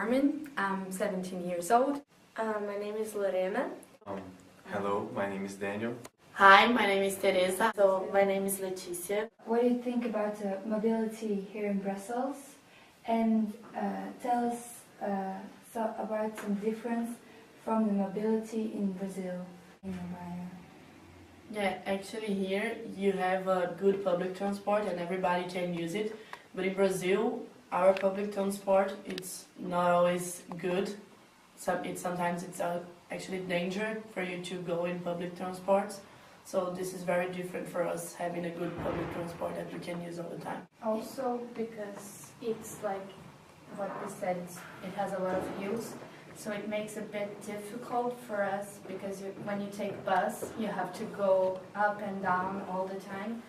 Carmen. I'm 17 years old. My name is Lorena. Hello, my name is Daniel. Hi, my name is Teresa. So my name is Leticia. What do you think about mobility here in Brussels? And tell us about some difference from the mobility in Brazil. Yeah, actually here you have a good public transport and everybody can use it. But in Brazil, our public transport, it's not always good. Sometimes it's actually danger for you to go in public transports. So this is very different for us, having a good public transport that we can use all the time. Also because it's like what we said, it has a lot of hills. So it makes it a bit difficult for us because when you take bus, you have to go up and down all the time.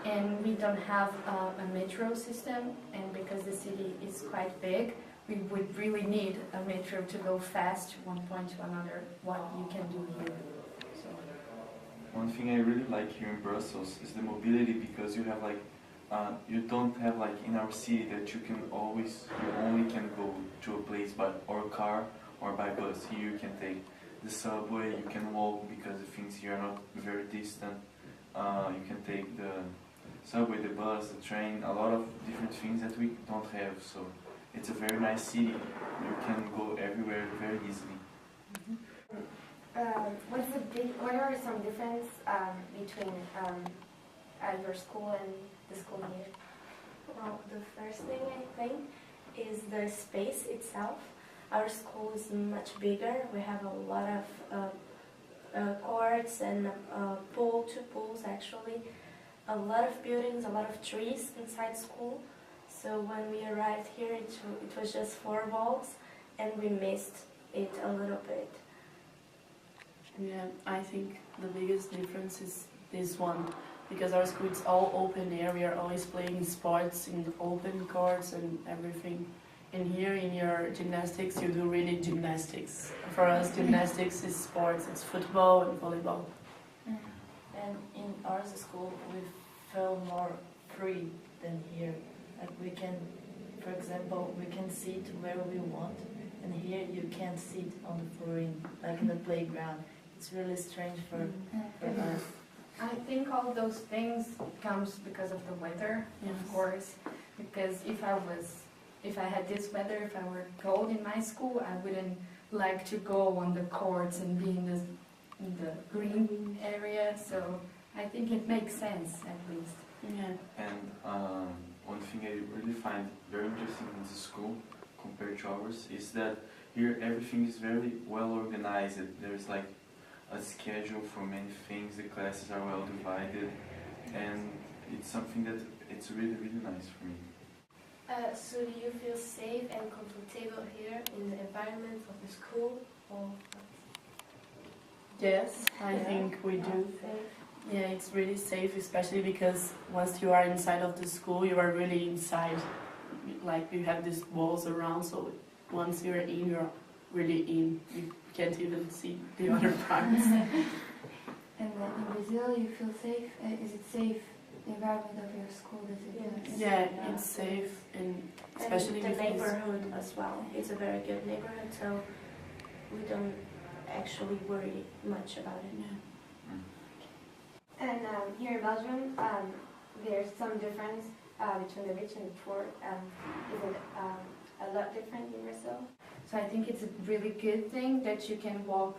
And we don't have a metro system, and because the city is quite big, we would really need a metro to go fast one point to another, what you can do here. So. One thing I really like here in Brussels is the mobility, because you have you don't have in our city that you only can go to a place by or car or by bus. Here you can take the subway, you can walk because the things here are not very distant. You can take the subway, the bus, the train, a lot of different things that we don't have. So it's a very nice city. You can go everywhere very easily. What are some difference between your school and the school here? Well, the first thing I think is the space itself. Our school is much bigger. We have a lot of courts and two pools actually. A lot of buildings, a lot of trees inside school. So when we arrived here, it was just 4 walls, and we missed it a little bit. Yeah, I think the biggest difference is this one, because our school is all open air. We are always playing sports in open courts and everything. And here in your gymnastics, you do really gymnastics. For us, gymnastics is sports. It's football and volleyball. And in our school, we feel more free than here. Like we can, for example, we can sit where we want, and here you can't sit on the floor like in the playground. It's really strange for us. I think all those things comes because of the weather, Yes. of course. Because if I had this weather, if I were cold in my school, I wouldn't like to go on the courts and be in the green area. So I think it makes sense, at least. Yeah. And one thing I really find very interesting in the school compared to ours is that here everything is very well organized. There's a schedule for many things. The classes are well divided, and it's something that it's really, really nice for me. So do you feel safe and comfortable here in the environment of the school? Or Yes, I think we do. Yeah, it's really safe, especially because once you are inside of the school, you are really inside. Like you have these walls around, so once you're in, you're really in. You can't even see the other parts. And in Brazil, you feel safe? Is it safe, the environment of your school? Yeah, it's safe, and especially and the with neighborhood as well. It's a very good neighborhood, so we don't actually worry much about it. Yeah. And here in Belgium, there's some difference between the rich and the poor. Is it a lot different in Brazil? So I think it's a really good thing that you can walk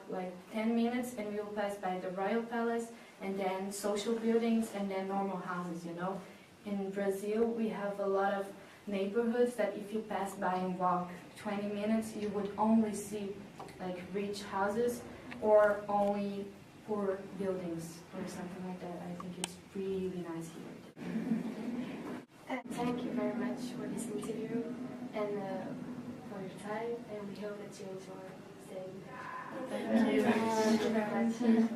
10 minutes and we'll pass by the Royal Palace and then social buildings and then normal houses, you know. In Brazil, we have a lot of neighborhoods that if you pass by and walk 20 minutes, you would only see rich houses or only poor buildings or something like that. I think it's really nice here. Thank you very much for this interview and for your time, and we hope that you enjoy staying. Thank you. Thank you very much.